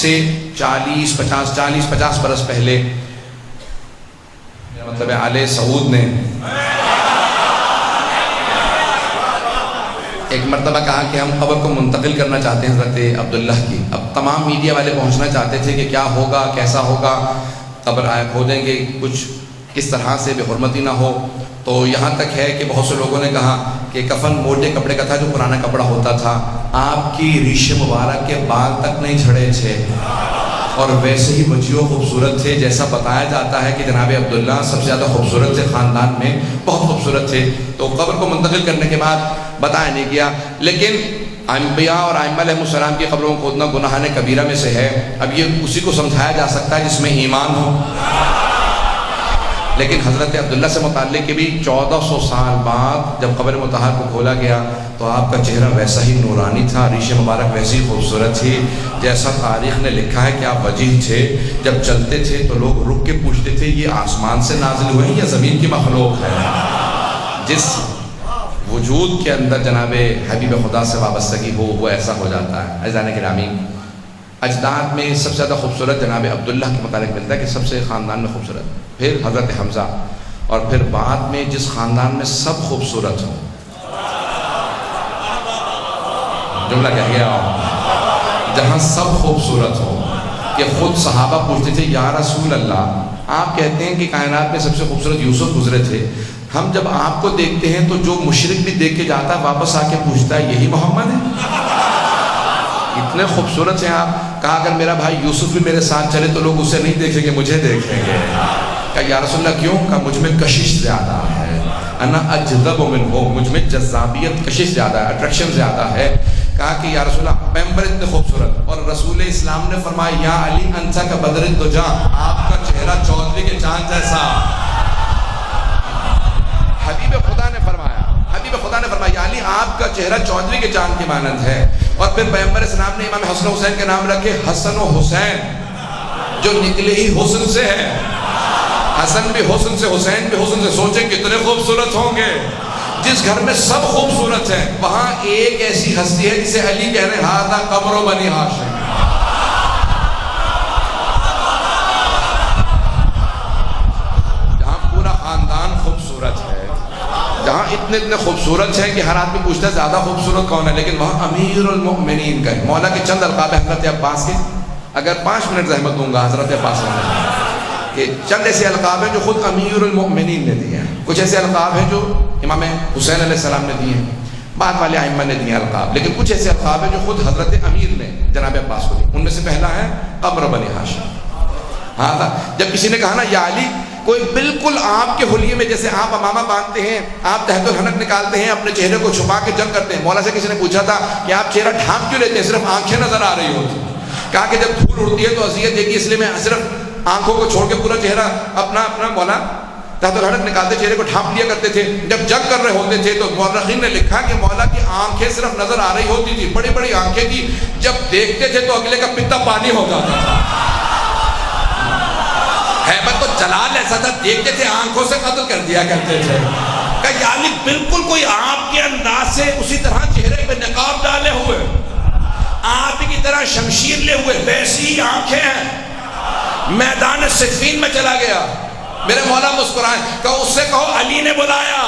سے 40-50 برس پہلے، میرا مطلب ہے آل سعود نے ایک مرتبہ کہا کہ ہم قبر کو منتقل کرنا چاہتے ہیں حضرت عبداللہ کی. اب تمام میڈیا والے پہنچنا چاہتے تھے کہ کیا ہوگا، کیسا ہوگا، قبر کھودیں گے، کچھ کس طرح سے بے حرمتی نہ ہو. تو یہاں تک ہے کہ بہت سے لوگوں نے کہا کہ کفن موٹے کپڑے کا تھا، جو پرانا کپڑا ہوتا تھا. آپ کی ریش مبارک کے بال تک نہیں جھڑے تھے اور ویسے ہی بچی و خوبصورت تھے جیسا بتایا جاتا ہے کہ جناب عبداللہ سب سے زیادہ خوبصورت تھے، خاندان میں بہت خوبصورت تھے. تو قبر کو منتقل کرنے کے بعد بتایا نہیں گیا. لیکن انبیاء اور ائمہ علیہ السلام کی قبروں کو کھودنا گناہ کبیرہ میں سے ہے. اب یہ اسی کو سمجھایا جا سکتا ہے جس میں ایمان ہو. لیکن حضرت عبداللہ سے متعلق بھی 1400 سال بعد جب قبر مطہر کو کھولا گیا تو آپ کا چہرہ ویسا ہی نورانی تھا، ریش مبارک ویسی خوبصورت تھی جیسا تاریخ نے لکھا ہے کہ آپ وجیح تھے. جب چلتے تھے تو لوگ رک کے پوچھتے تھے یہ آسمان سے نازل ہوئے ہیں یا زمین کی مخلوق ہے. جس وجود کے اندر جناب حبیب خدا سے وابستگی ہو وہ ایسا ہو جاتا ہے. عزیزان گرامی، اجداد میں سب سے زیادہ خوبصورت جناب عبداللہ کے متعلق ملتا ہے کہ سب سے خاندان میں خوبصورت، پھر حضرت حمزہ، اور پھر بعد میں جس خاندان میں سب خوبصورت ہو. جملہ کہہ گیا، جہاں سب خوبصورت ہو کہ خود صحابہ پوچھتے تھے یا رسول اللہ، آپ کہتے ہیں کہ کائنات میں سب سے خوبصورت یوسف گزرے تھے، ہم جب آپ کو دیکھتے ہیں تو جو مشرک بھی دیکھ کے جاتا ہے واپس آ کے پوچھتا ہے یہی محمد ہے؟ اتنے خوبصورت ہیں آپ. کہا اگر میرا بھائی یوسف بھی میرے ساتھ چلے تو لوگ اسے نہیں دیکھیں گے، مجھے دیکھیں گے. کہا یا رسول اللہ کیوں؟ کہا مجھ میں کشش زیادہ ہے، انا اجذب منہ، مجھ میں جذابیت، کشش زیادہ ہے، اٹریکشن زیادہ ہے. کہا کہ یا رسول اللہ پیغمبر اتنے خوبصورت، اور رسول اسلام نے فرمایا یا علی انت کا بدر الدجا، آپ کا چہرہ چودھری کے چاند جیسا. حبیب خدا نے فرمایا یا علی آپ کا چہرہ چودھری کے چاند کی مانند ہے. اور پھر پیغمبر اسلام نے امام حسن و حسین کے نام رکھے حسن و حسین، جو نکلے ہی حسن سے ہے. حسن بھی حسن سے، حسین بھی حسن سے. سوچیں کتنے خوبصورت ہوں گے. جس گھر میں سب خوبصورت ہیں وہاں ایک ایسی ہستی ہے جسے علی کہہ رہے ہیں ہذا قمر بنی ہاشم. جہاں پورا خاندان خوبصورت ہے، جہاں اتنے خوبصورت ہیں کہ ہر آدمی پوچھتا ہے زیادہ خوبصورت کون ہے، لیکن وہاں امیر المؤمنین کا ہے. مولا کے چند القاب ہیں حضرت عباس کے، اگر 5 منٹ زحمت دوں گا حضرت عباس کہ چند ایسے القاب ہیں جو خود امیر المؤمنین نے دیے ہیں. کچھ ایسے القاب ہیں جو امام حسین علیہ السلام نے دیے ہیں، بعد والے ائمہ نے دیے القاب، لیکن کچھ ایسے القاب ہیں جو خود حضرت امیر نے جناب عباس کو دیے. ان میں سے پہلا ہے قمر بنی ہاشم. ہاں، جب کسی نے کہا نا یا علی، کوئی بالکل آپ کے حلیے میں جیسے آپ امامہ باندھتے ہیں، آپ تحت الحنک نکالتے ہیں، اپنے چہرے کو چھپا کے جنگ کرتے ہیں. مولا سے کسی نے پوچھا تھا کہ آپ چہرہ ڈھانپ کیوں لیتے ہیں، صرف آنکھیں نظر آ رہی ہوتی. کہا کہ جب دھول اڑتی ہے تو اذیت دیتی ہے، اس لیے میں صرف آنکھوں کو چھوڑ کے پورا چہرہ اپنا مولا تحت الحنک نکالتے چہرے کو ڈھانپ لیا کرتے تھے. جب جنگ کر رہے ہوتے تھے تو مورخین نے لکھا کہ مولا کی آنکھیں صرف نظر آ رہی ہوتی تھی، بڑی بڑی آنکھیں تھی، جب دیکھتے تھے تو اگلے کا پتا پانی ہو جاتا تھا. ہیبت و جلال ایسا تھا، دیکھتے تھے آنکھوں سے قتل کر دیا کرتے تھے. کہ یعنی بالکل کوئی آپ کے انداز سے اسی طرح چہرے پہ نقاب ڈالے ہوئے، آپ کی طرح شمشیر لے ہوئے، ویسی آنکھیں ہیں. میدان صفین میں چلا گیا، میرے مولا مسکرائے، کہ اس سے کہو علی نے بلایا.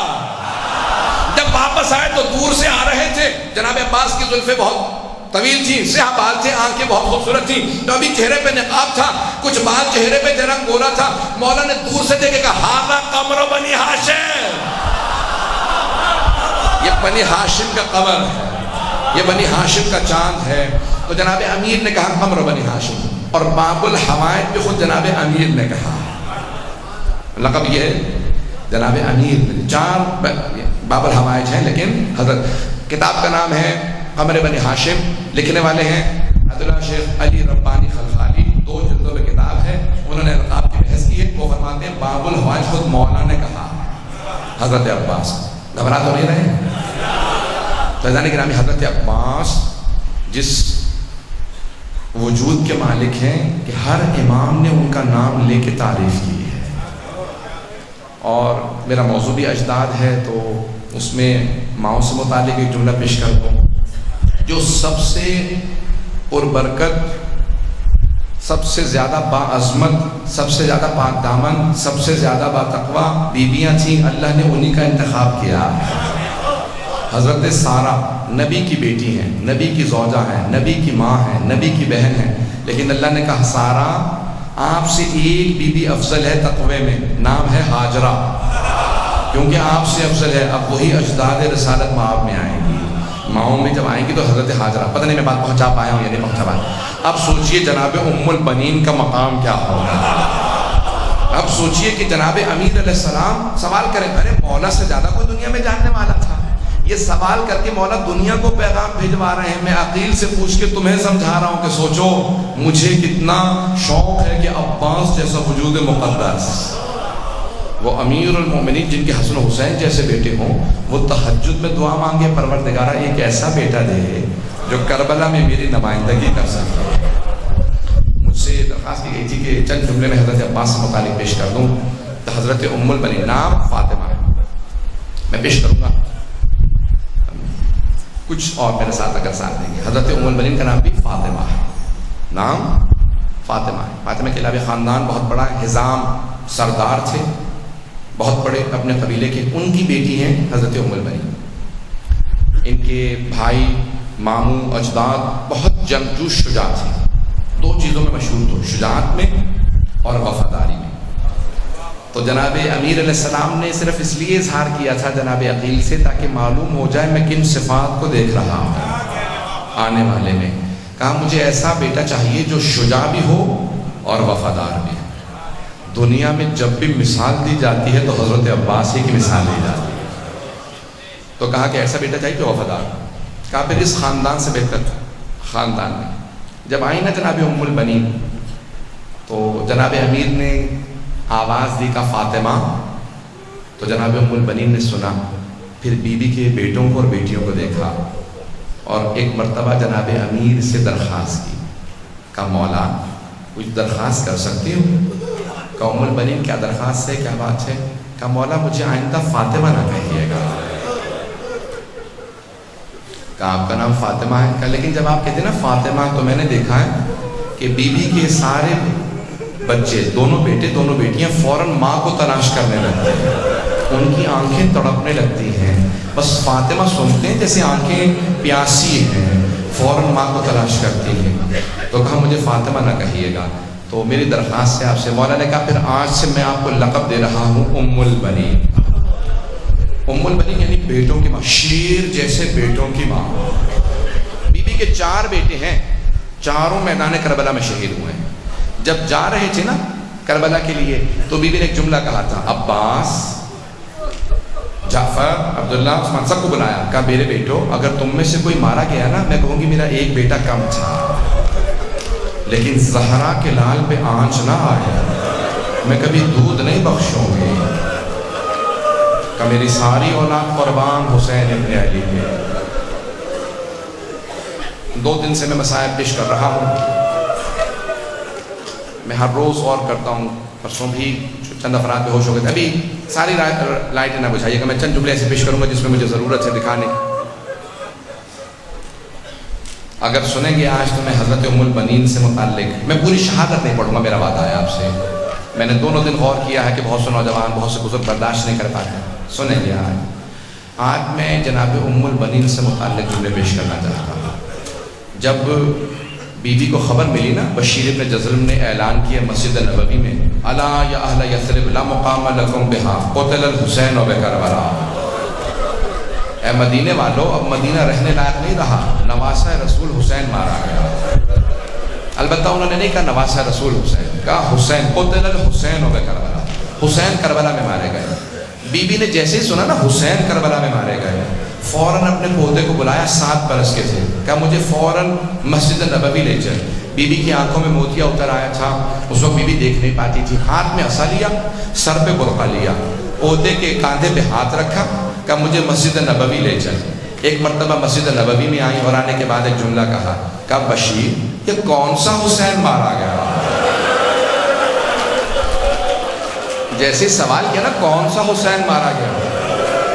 جب واپس آئے تو دور سے آ رہے تھے. جناب عباس کی زلفیں بہت طویل تھی، سیاہ بال تھے، آنکھیں بہت خوبصورت تھی، تو ابھی چہرے پہ نقاب تھا، کچھ بال چہرے پہ ذرا گورا تھا. مولا نے دور سے دیکھے کہا ہذا قمر بنی ہاشم، یہ بنی ہاشم کا قمر ہے، یہ بنی ہاشم کا چاند ہے. تو جناب امیر نے کہا قمر بنی ہاشم، اور باب الحوائج بھی خود جناب امیر نے کہا. لقب یہ جناب امیر نے. 4 باب الحوائج ہیں، لیکن حضرت کتاب کا نام ہے قمر بنی ہاشم. لکھنے والے ہیں عبداللہ شیخ علی ربانی خلخالی، 2 جلدوں میں کتاب ہے. انہوں نے القاب کی بحث کی ہے. وہ فرماتے ہیں باب الحوائج خود مولا نے کہا، حضرت عباس. گھبرا تو نہیں رہے؟ فیضان گرامی، حضرت عباس جس وجود کے مالک ہیں کہ ہر امام نے ان کا نام لے کے تعریف کی ہے. اور میرا موضوع بھی اجداد ہے تو اس میں ماؤں سے متعلق ایک جملہ پیش کر دوں. جو سب سے پربرکت سب سے زیادہ باعظمت، سب سے زیادہ پاک دامن، سب سے زیادہ باتقوا بیویاں تھیں، اللہ نے انہی کا انتخاب کیا۔ حضرت سارہ نبی کی بیٹی ہیں، نبی کی زوجہ ہیں، نبی کی ماں ہیں، نبی کی بہن ہیں، لیکن اللہ نے کہا سارہ آپ سے ایک بیوی افضل ہے تقوی میں، نام ہے ہاجرہ، کیونکہ آپ سے افضل ہے۔ اب وہی اجداد رسالت مآب میں آئیں گی، ماؤں میں جب آئیں گی تو حضرت ہاجرہ، پتہ نہیں میں بات پہنچا پایا ہوں یا نہیں پہنچا پایا۔ اب سوچئے جناب ام البنین کا مقام کیا ہوگا۔ اب سوچئے کہ جناب امیر علیہ السلام سوال کریں، ارے مولا سے زیادہ کوئی دنیا میں جاننے والا تھا، یہ سوال کر کے مولا دنیا کو پیغام بھیجوا رہے ہیں۔ میں عقیل سے پوچھ کے تمہیں سمجھا رہا ہوں کہ سوچو مجھے کتنا شوق ہے کہ عباس جیسا وجود مقدس، وہ امیر المومنین جن کے حسن حسین جیسے بیٹے ہوں، وہ تہجد میں دعا مانگے پروردگارہ ایک ایسا بیٹا دے جو کربلا میں میری نمائندگی کر سکے۔ مجھ سے درخواست کی گئی تھی کہ چند جملے میں حضرت عباس سے متعلق پیش کر دوں، تو حضرت ام البنین، نام فاطمہ ہے، میں پیش کروں گا، کچھ اور میرے ساتھ اگر ساتھ دیں گے۔ حضرت ام البنین کا نام بھی فاطمہ ہے، نام فاطمہ ہے۔ فاطمہ کے علاوہ خاندان بہت بڑا، حزام سردار تھے بہت بڑے اپنے قبیلے کے، ان کی بیٹی ہیں حضرت ام البنین۔ ان کے بھائی ماموں اجداد بہت جنگجو شجاع تھے، دو چیزوں میں مشہور تھے، شجاعت میں اور وفاداری میں۔ تو جناب امیر علیہ السلام نے صرف اس لیے اظہار کیا تھا جناب عقیل سے تاکہ معلوم ہو جائے میں کن صفات کو دیکھ رہا ہوں آنے والے میں۔ کہا مجھے ایسا بیٹا چاہیے جو شجاع بھی ہو اور وفادار بھی ہو۔ دنیا میں جب بھی مثال دی جاتی ہے تو حضرت عباس ہی کی مثال دی جاتی ہے، تو کہا کہ ایسا بیٹا چاہیے جو وفادار۔ کہا پھر اس خاندان سے بہتر خاندان میں جب آئی نا جناب ام البنین، تو جناب امیر نے آواز دی کا فاطمہ، تو جناب ام البنین نے سنا، پھر بیوی کے بیٹوں کو اور بیٹیوں کو دیکھا، اور ایک مرتبہ جناب امیر سے درخواست کی، کہا مولا کچھ درخواست کر سکتی ہوں؟ کہا ام البنین کیا درخواست ہے، کیا بات ہے؟ کہا مولا مجھے آئندہ فاطمہ نہ کہیے گا۔ کہا آپ کا نام فاطمہ ہے؟ کہا لیکن جب آپ کہتے ہیں نا فاطمہ تو میں نے دیکھا ہے کہ بیوی کے سارے بچے، دونوں بیٹے دونوں بیٹیاں فوراً ماں کو تلاش کرنے لگتے ہیں، ان کی آنکھیں تڑپنے لگتی ہیں، بس فاطمہ سنتے ہیں جیسے آنکھیں پیاسی ہیں، فوراً ماں کو تلاش کرتی ہیں۔ تو کہا مجھے فاطمہ نہ کہیے گا، تو میری درخواست ہے آپ سے۔ مولا نے کہا پھر آج سے میں آپ کو لقب دے رہا ہوں ام البنین۔ ام البنین یعنی بیٹوں کی ماں، شیر جیسے بیٹوں کی ماں۔ بیوی کے 4 بیٹے ہیں، چاروں میدان کربلا میں شہید ہوئے ہیں۔ جب جا رہے تھے نا کربلا کے لیے تو بیوی نے ایک جملہ کہا تھا، عباس، جعفر، عبداللہ، عثمان، سب کو بلایا، کہا میرے بیٹو اگر تم میں سے کوئی مارا گیا نا میں کہوں گی میرا ایک بیٹا کم تھا، لیکن زہرا کے لال پہ آنچ نہ آئے، میں کبھی دودھ نہیں بخشوں گی، کہ میری ساری اولاد قربان حسین ابن علی کے۔ 2 دن سے میں مسائل پیش کر رہا ہوں، میں ہر روز غور کرتا ہوں، پرسوں بھی چند افراد بے ہوش ہو گئے تھے، ابھی ساری لائٹیں نہ بجھائیے گا، میں چند جملے ایسے پیش کروں گا جس میں مجھے ضرورت ہے دکھانے کی۔ اگر سنیں گے آج تو میں حضرت ام البنین سے متعلق، میں پوری شہادت نہیں پڑھوں گا، میرا وعدہ ہے آپ سے۔ میں نے دونوں دن غور کیا ہے کہ بہت سے نوجوان بہت سے بزرگ برداشت نہیں کر پاتے، سنیں گے آج میں جناب ام البنین سے متعلق جملے پیش کرنا چاہتا ہوں۔ جب بیوی کو خبر ملی نا، بشیر ابن جزلم نے اعلان کیا مسجد نبوی میں، الا یا اہل یثرب لا مقام لکم بہا قتل الحسین بکربلا، اے مدینے والو اب مدینہ رہنے لائق نہیں رہا، نواسہ رسول حسین مارا گیا۔ البتہ انہوں نے نہیں کہا نواسہ رسول حسین، کہا حسین، قتل الحسین بکربلا، حسین کربلا میں مارے گئے۔ بیوی نے جیسے ہی سنا نا حسین کربلا میں مارے گئے، فوراً اپنے پوتے کو بلایا، 7 برس کے تھے، کہا مجھے فوراً مسجد نبوی لے چل۔ بیوی کی آنکھوں میں موتیا اتر آیا تھا، اس وقت بیوی دیکھ نہیں پاتی تھی، ہاتھ میں عصا لیا، سر پہ برقع لیا، پوتے کے کاندھے پہ ہاتھ رکھا، کہا مجھے مسجد نبوی لے چل۔ ایک مرتبہ مسجد نبوی میں آئی اور آنے کے بعد ایک جملہ کہا بشیر یہ کون سا حسین مارا گیا؟ جیسے سوال کیا نا کون سا حسین مارا گیا،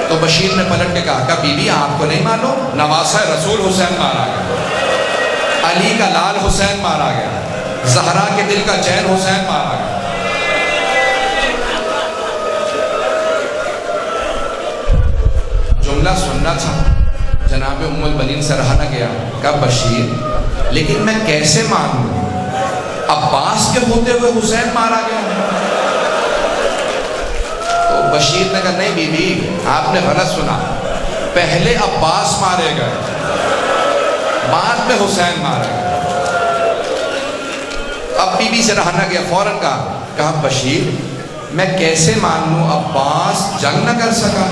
تو بشیر نے پلٹ کے کہا بی بی آپ کو نہیں معلوم، نواسہ رسول حسین مارا گیا، علی کا لال حسین مارا گیا۔ زہرا کے دل کا چین حسین مارا گیا. جملہ سننا تھا، جناب ام البنین سے رہا نہ گیا. کہا بشیر لیکن میں کیسے مان لوں، عباس کے ہوتے ہوئے حسین مارا گیا. تو بشیر نے کہا نہیں بی بی آپ نے غلط سنا، پہلے عباس مارے گئے بعد میں حسین مارا گیا. اب بی بی سے رہا نہ گیا، فوراً کہا بشیر میں کیسے مان لوں عباس جنگ نہ کر سکا.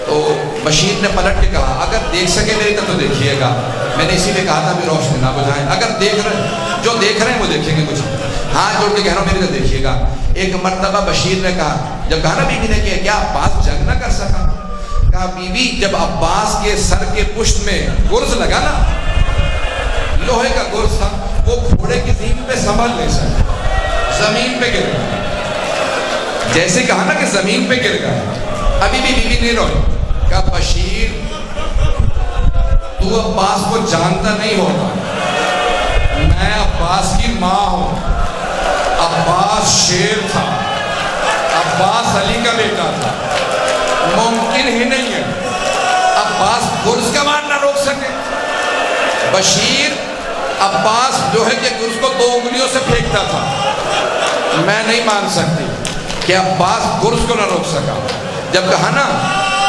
تو بشیر نے پلٹ کے کہا اگر دیکھ سکے میری طرف تو دیکھیے گا، میں نے اسی لیے کہا تھا بھی روشنی نہ بجھائیں، اگر جو دیکھ رہے ہیں وہ دیکھیں گے، کچھ ہاتھ جوڑ کے کہہ رہا ہوں میری طرف دیکھیے گا. ایک مرتبہ بشیر نے کہا، جب کہا نا بی بی نے کہ کیا عباس جنگ نہ کر سکا، کہا بی بی جب عباس کے سر کے پشت میں گرز لگا نا، لوہے کا گرز تھا، وہ گھوڑے کی زین پہ سنبھل نہیں سکا، زمین پہ گر گیا. جیسے کہا نا کہ زمین پہ گر گیا. ابھی بھی بی بی نہیں روئی. کہا بشیر تو عباس کو جانتا نہیں ہوگا، میں عباس کی ماں ہوں. عباس شیر تھا، عباس علی کا بیٹا تھا، ممکن ہی نہیں ہے عباس گرز کا مار نہ روک سکے. بشیر عباس لوہے کے گرز کو 2 انگلیوں سے پھینکتا تھا، میں نہیں مان سکتی کہ عباس گرز کو نہ روک سکا. جب کہا نا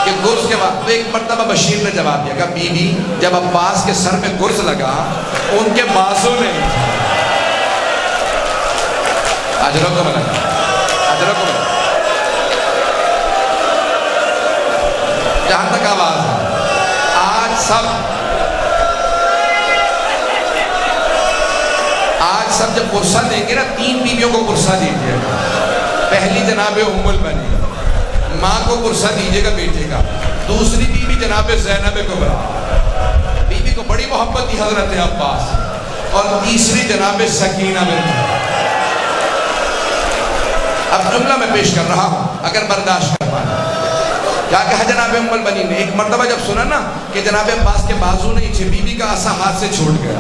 کہ گرز کے بعد، تو ایک مرتبہ بشیر نے جواب دیا، کہا بی بی جب عباس کے سر میں گرز لگا ان کے بازو نے اجروں کو ملا، اجروں کو ملا. جہاں تک آواز آج سب جب قرصہ دیں گے نا 3 بیویوں کو قرصہ دیجیے گا. پہلی جناب ام البنین ماں کو قرصہ دیجیے گا بیٹے کا. دوسری بیوی جناب زینب کبریٰ، بیوی کو بڑی محبت تھی حضرت عباس. اور تیسری جناب سکینہ بنت. اب جملہ میں پیش کر رہا ہوں اگر برداشت کر پائیں. کیا کہا جناب ام البنین نے؟ ایک مرتبہ جب سنا نا کہ جناب عباس کے بازو نہیں تھے، بیوی کا عصا ہاتھ سے چھوٹ گیا،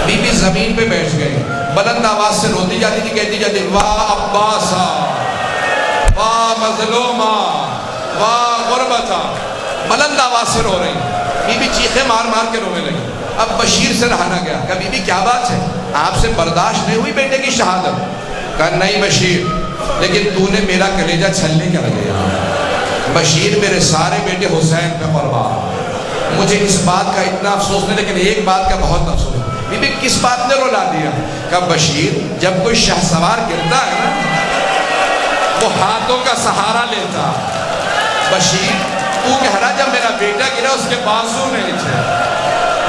بیوی زمین پہ بیٹھ گئی، بلند آواز سے روتی جاتی تھی، کہتی جاتی واہ عباسا، واہ مظلومہ، واہ غربتا. بلند آواز سے رو رہی، بیوی چیخیں مار مار کے رونے لگی. اب بشیر سے رہا نہ گیا. کہا بیوی کیا بات ہے، آپ سے برداشت نہیں ہوئی بیٹے کی شہادت؟ کہا نہیں بشیر لیکن تو نے میرا کلیجہ چھلنے کیا لگیا. بشیر میرے سارے بیٹے حسین پہ قربان، مجھے اس بات کا اتنا افسوس نہیں لیکن ایک بات کا بہت افسوس. بی بی کس بات نے رلا دیا؟ کہا بشیر جب کوئی شاہ سوار گرتا ہے نا وہ ہاتھوں کا سہارا لیتا. بشیر تو کہہ رہا جب میرا بیٹا گرا اس کے بازو نہیں تھے.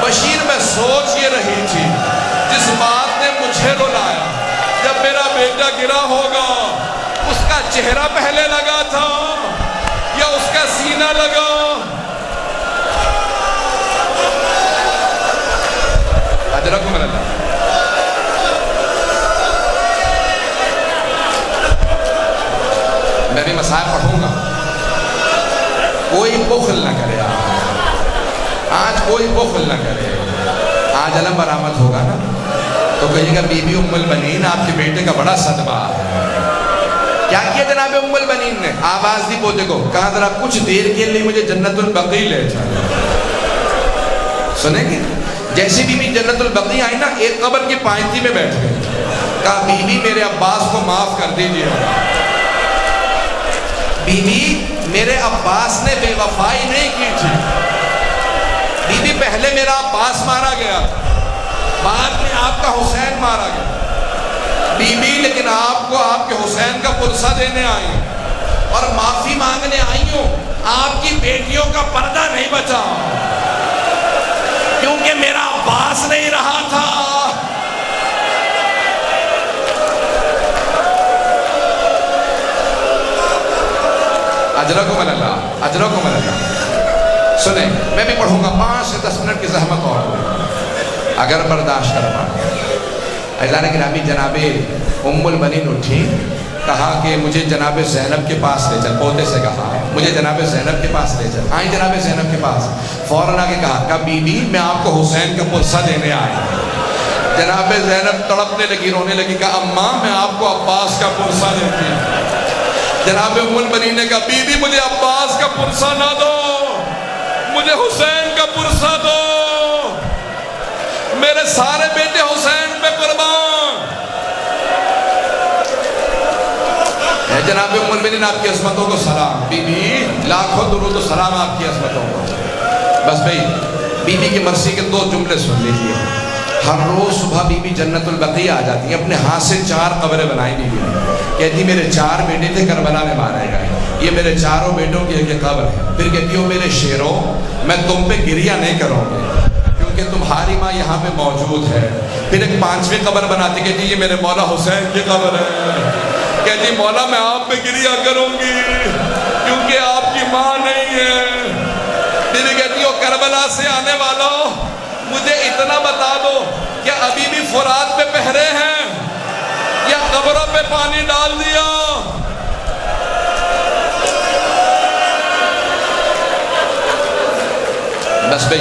بشیر میں سوچ یہ رہی تھی جس بات نے مجھے رلایا، جب میرا بیٹا گرا ہوگا اس کا چہرہ پہلے لگا تھا یا اس کا سینہ لگا. اجرکم اللہ. میں بھی مسائل پڑھوں گا، کوئی بخل نہ کرے. آج کوئی بخل نہ کرے. آج علم برآمد ہوگا نا تو کہیے گا بی بی ام البنین آپ کے بیٹے کا بڑا صدمہ ہے. کیا کیا جناب ام البنین نے؟ آواز دی پوتے کو، کہا ذرا کچھ دیر کے لیے مجھے جنت البقیع لے جائے. سنیں گے جیسے بی بی جنت البقیع آئی نا ایک قبر کی پائنتی میں بیٹھ گئی. کہا بی بی میرے عباس کو معاف کر دیجئے. بی بی میرے عباس نے بے وفائی نہیں کی تھی. بی بی پہلے میرا عباس مارا گیا، بعد میں آپ کا حسین مارا گیا. بی بی لیکن آپ کو آپ کے حسین کا پرسہ دینے آئی اور معافی مانگنے آئی ہوں. آپ کی بیٹیوں کا پردہ نہیں بچا کیونکہ میرا عباس نہیں رہا تھا. اجرکم اللہ، اجرکم اللہ. سنیں میں بھی پڑھوں گا 5 سے 10 منٹ کی زحمت اور اگر برداشت کر پائیں. عزیزان گرامی جناب ام البنین اٹھی، کہا کہ مجھے جناب زینب کے پاس لے چل، پوتے سے کہا مجھے جناب زینب کے پاس لے چل۔ آئیں جناب زینب کے پاس، فوراً آگے کہا بی بی میں آپ کو حسین کا پرسہ دینے آئی۔ جناب زینب تڑپنے لگی، رونے لگی، کہا اماں میں آپ کو عباس کا پرسہ دیتی ہوں۔ جناب ام البنین نے کہا بی بی مجھے عباس کا پرسہ نہ دو، مجھے حسین کا پرسہ دو، میرے سارے بیٹے حسین پہ قربان۔ جناب ام المؤمنین آپ کی عظمتوں کو سلام، بی بی لاکھوں درود و سلام آپ کی عظمتوں کو۔ بس بھئی بی بی کی مرضی کے 2 جملے سن لیجیے۔ ہر روز صبح بی بی جنت البقیع آ جاتی ہیں، اپنے ہاتھ سے 4 قبریں بنائی بی بی نے، کہتی میرے 4 بیٹے تھے کربلا میں مارے گئے، یہ میرے 4 بیٹوں کی ایک قبر ہے۔ پھر کہتی ہو میرے شیروں میں تم پہ گریہ نہیں کروں گی کیونکہ تمہاری ماں یہاں پہ موجود ہے۔ پھر ایک 5ویں قبر بناتی، کہتی یہ میرے مولا حسین کی قبر ہے، کہتی مولا میں آپ پہ گریہ کروں گی کیونکہ آپ کی ماں نہیں ہے۔ پھر کہتی ہو کربلا سے آنے والوں مجھے اتنا بتا دو کہ ابھی بھی فرات پہ پہرے ہیں یا قبروں پہ پانی ڈال دیا؟ بس بھئی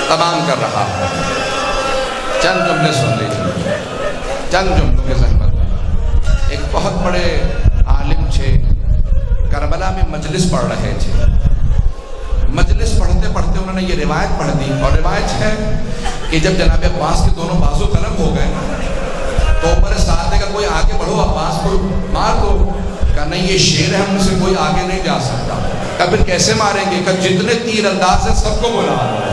تمام کر رہا ہوں، چند جملے سن لیجیے، چند جملوں کے زحمت۔ ایک بہت بڑے عالم تھے، کربلا میں مجلس پڑھ رہے تھے، مجلس پڑھتے پڑھتے انہوں نے یہ روایت پڑھ دی، اور روایت ہے کہ جب جناب عباس کے دونوں بازو قلم ہو گئے تو اوپر ساتھ نے کہا کوئی آگے بڑھو، عباس کو مار دو۔ کہا نہیں یہ شیر ہے، ہم سے کوئی آگے نہیں جا سکتا۔ کہا پھر کیسے ماریں گے؟ کہا جتنے تیر انداز ہیں سب کو بلا دو۔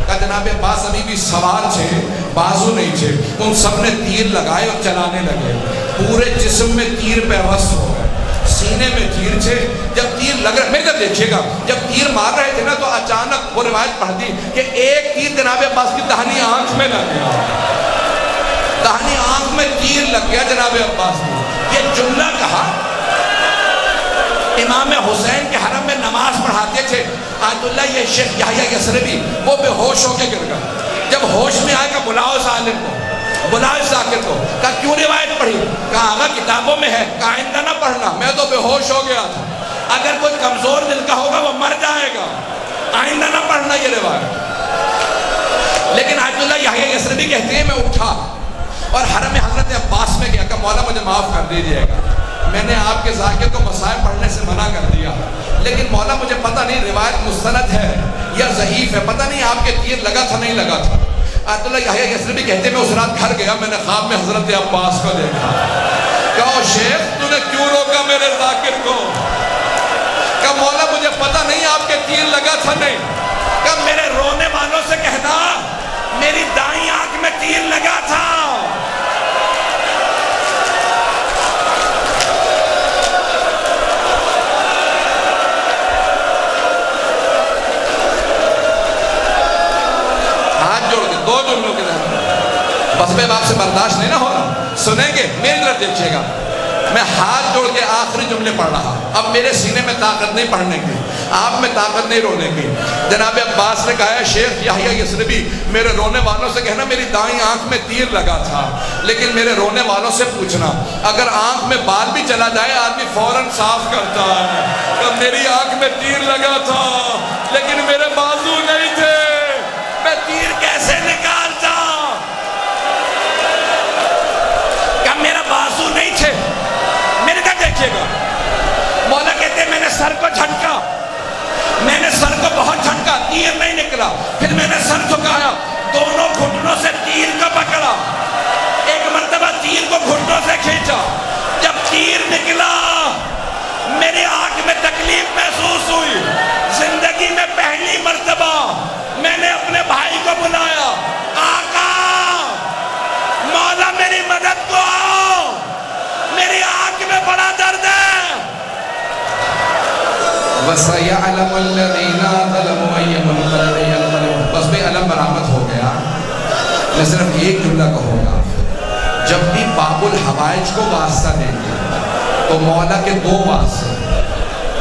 کہا جناب عباس ابھی بھی سوار تھے، بازو نہیں تھے، ان سب نے تیر لگائے اور چلانے لگے، پورے جسم میں تیر پیوست ہو گئے، سینے میں تیر تھے۔ جب تیر لگ رہے، میرے طرف دیکھیے گا، جب تیر مار رہے تھے نا تو اچانک وہ روایت پڑھ دی کہ ایک تیر جناب عباس کی دہنی آنکھ میں لگ گیا، دہنی آنکھ میں تیر لگ گیا جناب عباس نے۔ یہ جملہ کہا امام حسین کے حرم میں نماز پڑھاتے تھے آیت اللہ یہ شیخ یحییٰ یثربی، وہ بے ہوش ہو کے گر گئے۔ جب ہوش میں آئے گا بلاؤ اس عالم کو، بلاؤ اس ذاکر کو۔ کہا کیوں روایت پڑھی؟ کہا آگا کتابوں میں ہے، کہا آئندہ نہ پڑھنا، میں تو بے ہوش ہو گیا تھا، اگر کوئی کمزور دل کا ہوگا وہ مر جائے گا، آئندہ نہ پڑھنا یہ روایت۔ لیکن آیت اللہ یحییٰ یثربی کہتے ہیں میں اٹھا اور حرم حضرت عباس میں گیا، کہ مولا مجھے معاف کر دیجیے گا، میں نے آپ کے ذاکر کو مصائب پڑھنے سے منع کر دیا، لیکن مولا مجھے پتہ نہیں روایت مستند ہے یا ضعیف ہے، پتہ نہیں آپ کے تیر لگا تھا نہیں لگا تھا۔ آیت اللہ یحییٰ یثربی کہتے ہیں میں اس رات گھر گیا، میں نے خواب میں حضرت عباس کو دیکھا۔ کہا شیخ تو نے کیوں روکا میرے ذاکر کو؟ کہا مولا مجھے پتہ نہیں آپ کے تیر لگا تھا نہیں۔ کہا میرے رونے والوں سے کہنا میری دائیں آنکھ میں تیر لگا تھا۔ دو جملوں کے ذہن بس میں آپ سے برداشت نہیں نہ ہو رہا، سنیں گے میری طرف دیکھیے گا، میں ہاتھ جوڑ کے آخری جملے پڑھ رہا، اب میرے سینے میں طاقت نہیں پڑھنے کی، آپ میں طاقت نہیں رونے کی۔ جناب عباس نے کہا شیخ یحییٰ یثربی میرے رونے والوں سے کہنا میری دائیں آنکھ میں تیر لگا تھا، لیکن میرے رونے والوں سے پوچھنا اگر آنکھ میں بال بھی چلا جائے آدمی فوراً صاف کرتا ہے، کہ میری آنکھ میں تیر لگا تھا لیکن میرے بازو نہیں تھے، میں تیر کیسے نکالتا؟ کیا میرا بازو نہیں تھے؟ میرے طرف دیکھیے گا، مولا کہتے ہیں میں نے سر کو جھٹکا، میں نے سر کو بہت جھٹکا، تیر نہیں نکلا، پھر میں نے سر جھکایا، دونوں گھٹنوں سے تیر کو پکڑا، ایک مرتبہ تیر کو گھٹنوں سے کھینچا، جب تیر نکلا میری آنکھ میں تکلیف محسوس ہوئی، زندگی میں پہلی مرتبہ میں نے اپنے بھائی کو بلایا، آقا مولا میری مدد کو آؤ، میری آنکھ میں بڑا درد ہے۔ وَسَيَعْلَمُ الَّذِينَ ظَلَمُوا أَيَّ مُنقَلَبٍ يَنقَلِبُونَ۔ بس بھئی علم برآمد ہو گیا، میں صرف ایک جملہ کہوں گا، جب بھی باب الحوائج کو واسطہ دیں گے تو مولا کے 2 واسطے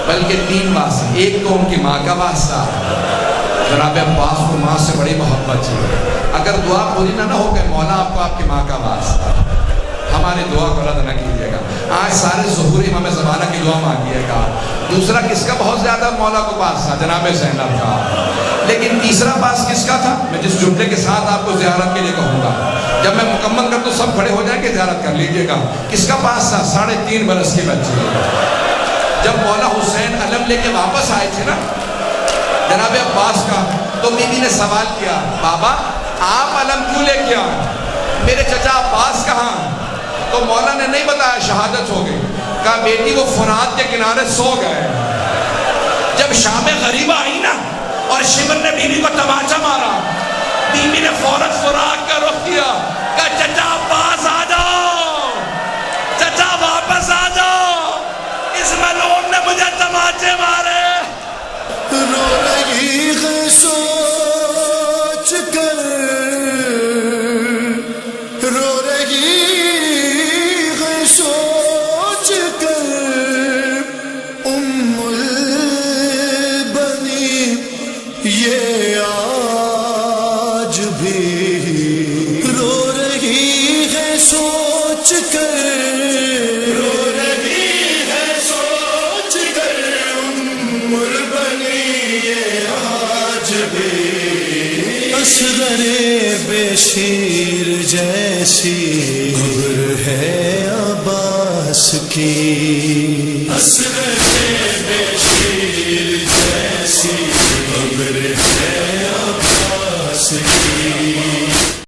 بلکہ 3 واسطے، ایک تو ان کی ماں کا واسطہ جناب عباس کو ماں سے بڑی محبت تھی. اگر دعا پوری نہ ہو کہ مولا آپ کو آپ کی ماں کا واسطہ ہماری دعا کو رد نہ کیجیے گا. آج سارے ظہور امام زمانہ کی دعا مانگیے گا. دوسرا کس کا بہت زیادہ مولا کو پاس تھا؟ جناب زینب کا. لیکن تیسرا پاس کس کا تھا؟ میں جس جملے کے ساتھ آپ کو زیارت کے لیے کہوں گا، جب میں مکمل کر تو سب کھڑے ہو جائیں گے، زیارت کر لیجیے گا. کس کا پاس تھا؟ 3.5 برس کی بچی. جب مولا حسین علم لے کے واپس آئے تھے نا جناب عباس کا، تو بی بی نے سوال کیا، بابا آپ علم کیوں لے کے آئے؟ میرے چچا عباس کہاں؟ تو مولا نے نہیں بتایا، شہادت ہو گئی. کہا بیٹی وہ فرات کے کنارے سو گئے. جب شام غریبہ آئی نا اور شمر نے بیوی کو تماچا مارا، بیوی نے فوراً فراق کا رخ کیا. کہا چچا عباس آ جاؤ، چچا واپس آ جاؤ، اس ملعون نے مجھے تماچے مارے. رو رہی ہے سوچ کر، رو رہی ہے سوچ کر، ام البنی یہ آج بھی رو رہی ہے سوچ کر، رو رہی ہے سوچ کر، ام البنی یہ آج بھی اصغر بے شیر جیسی قبر ہے عباس کی. اصغر